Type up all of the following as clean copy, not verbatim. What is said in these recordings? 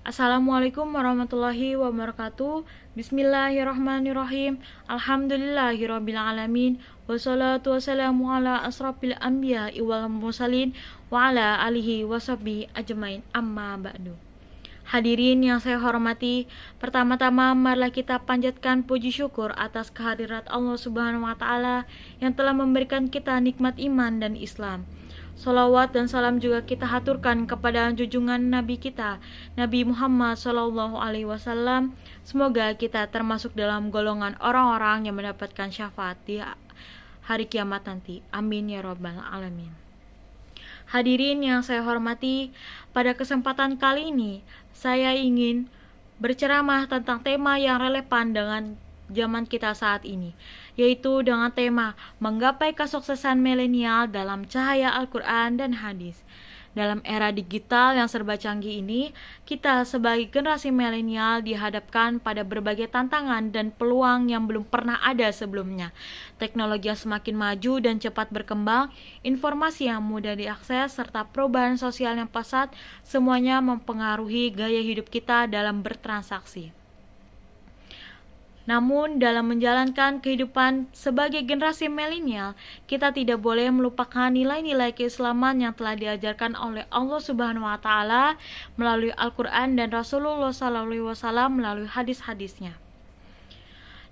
Assalamualaikum warahmatullahi wabarakatuh. Bismillahirrahmanirrahim. Alhamdulillahirrabbilalamin. Wassalatu wassalamu ala asrafil anbiya'i wal mursalin wa ala alihi washabihi ajmain, amma ba'du. Hadirin yang saya hormati, pertama-tama marilah kita panjatkan puji syukur atas kehadirat Allah Subhanahu wa taala yang telah memberikan kita nikmat iman dan Islam. Salawat dan salam juga kita haturkan kepada junjungan Nabi kita, Nabi Muhammad SAW. Semoga kita termasuk dalam golongan orang-orang yang mendapatkan syafaat di hari kiamat nanti. Amin ya rabbal alamin. Hadirin yang saya hormati, pada kesempatan kali ini saya ingin berceramah tentang tema yang relevan dengan zaman kita saat ini, yaitu dengan tema menggapai kesuksesan milenial dalam cahaya Al-Quran dan hadis. Dalam era digital yang serba canggih ini, kita sebagai generasi milenial dihadapkan pada berbagai tantangan dan peluang yang belum pernah ada sebelumnya. Teknologi yang semakin maju dan cepat berkembang, informasi yang mudah diakses, serta perubahan sosial yang pesat, semuanya mempengaruhi gaya hidup kita dalam bertransaksi. Namun dalam menjalankan kehidupan sebagai generasi milenial, kita tidak boleh melupakan nilai-nilai keislaman yang telah diajarkan oleh Allah Subhanahu wa taala melalui Al-Qur'an dan Rasulullah SAW melalui hadis-hadisnya.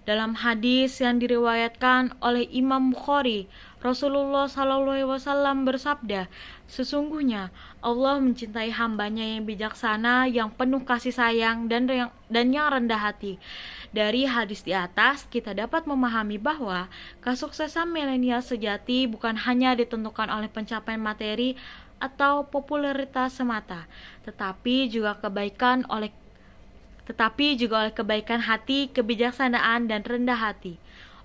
Dalam hadis yang diriwayatkan oleh Imam Bukhari, Rasulullah SAW bersabda, "Sesungguhnya Allah mencintai hambanya yang bijaksana, yang penuh kasih sayang, dan yang rendah hati." Dari hadis di atas, kita dapat memahami bahwa kesuksesan milenial sejati bukan hanya ditentukan oleh pencapaian materi atau popularitas semata, tetapi juga oleh kebaikan hati, kebijaksanaan, dan rendah hati.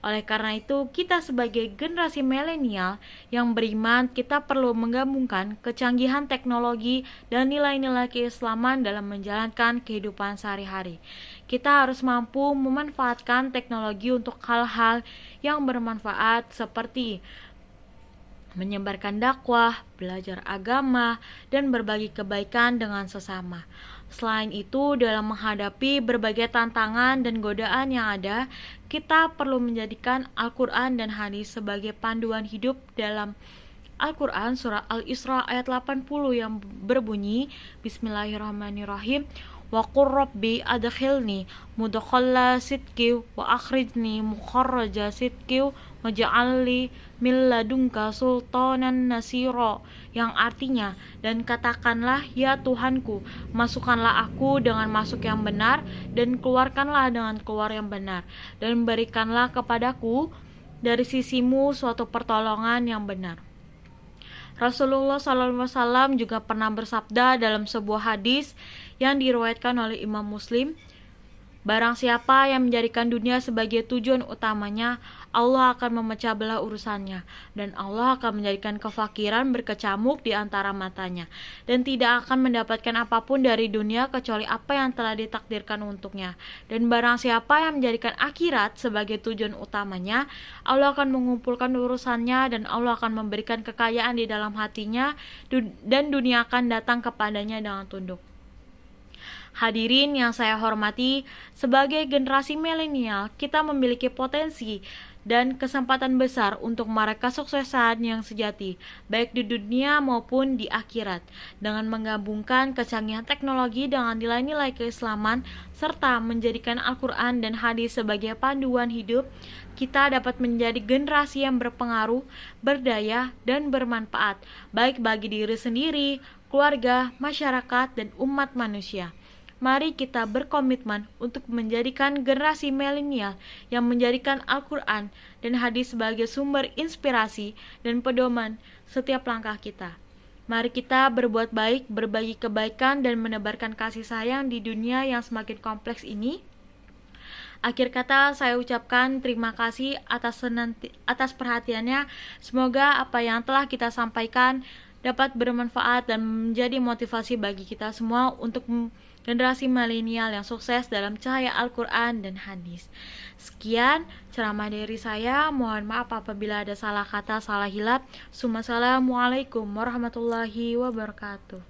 Oleh karena itu, kita sebagai generasi milenial yang beriman, kita perlu menggabungkan kecanggihan teknologi dan nilai-nilai keislaman dalam menjalankan kehidupan sehari-hari. Kita harus mampu memanfaatkan teknologi untuk hal-hal yang bermanfaat seperti menyebarkan dakwah, belajar agama, dan berbagi kebaikan dengan sesama. Selain itu, dalam menghadapi berbagai tantangan dan godaan yang ada, kita perlu menjadikan Al-Quran dan hadis sebagai panduan hidup. Dalam Al-Quran surah Al-Isra ayat 80 yang berbunyi, Bismillahirrahmanirrahim, wa qur rabbi adkhilni mudkhalla sidqi wa akhrijni mukharraja sidqi waj'alni min ladunka sultanan nasira, yang artinya, dan katakanlah, ya Tuhanku, masukkanlah aku dengan masuk yang benar dan keluarkanlah dengan keluar yang benar, dan berikanlah kepadaku dari sisimu suatu pertolongan yang benar. Rasulullah SAW juga pernah bersabda dalam sebuah hadis yang diriwayatkan oleh Imam Muslim, "Barang siapa yang menjadikan dunia sebagai tujuan utamanya, Allah akan memecah belah urusannya, dan Allah akan menjadikan kefakiran berkecamuk di antara matanya, dan tidak akan mendapatkan apapun dari dunia kecuali apa yang telah ditakdirkan untuknya. Dan barang siapa yang menjadikan akhirat sebagai tujuan utamanya, Allah akan mengumpulkan urusannya, dan Allah akan memberikan kekayaan di dalam hatinya, dan dunia akan datang kepadanya dengan tunduk." Hadirin yang saya hormati, sebagai generasi milenial, kita memiliki potensi dan kesempatan besar untuk meraih kesuksesan yang sejati, baik di dunia maupun di akhirat. Dengan menggabungkan kecanggihan teknologi dengan nilai-nilai keislaman, serta menjadikan Al-Quran dan hadis sebagai panduan hidup, kita dapat menjadi generasi yang berpengaruh, berdaya, dan bermanfaat, baik bagi diri sendiri, keluarga, masyarakat, dan umat manusia. Mari kita berkomitmen untuk menjadikan generasi milenial yang menjadikan Al-Quran dan hadis sebagai sumber inspirasi dan pedoman setiap langkah kita. Mari kita berbuat baik, berbagi kebaikan, dan menebarkan kasih sayang di dunia yang semakin kompleks ini. Akhir kata, saya ucapkan terima kasih atas perhatiannya. Semoga apa yang telah kita sampaikan dapat bermanfaat dan menjadi motivasi bagi kita semua untuk generasi milenial yang sukses dalam cahaya Al-Quran dan hadis. Sekian ceramah dari saya. Mohon maaf apabila ada salah kata, salah hilap. Assalamualaikum warahmatullahi wabarakatuh.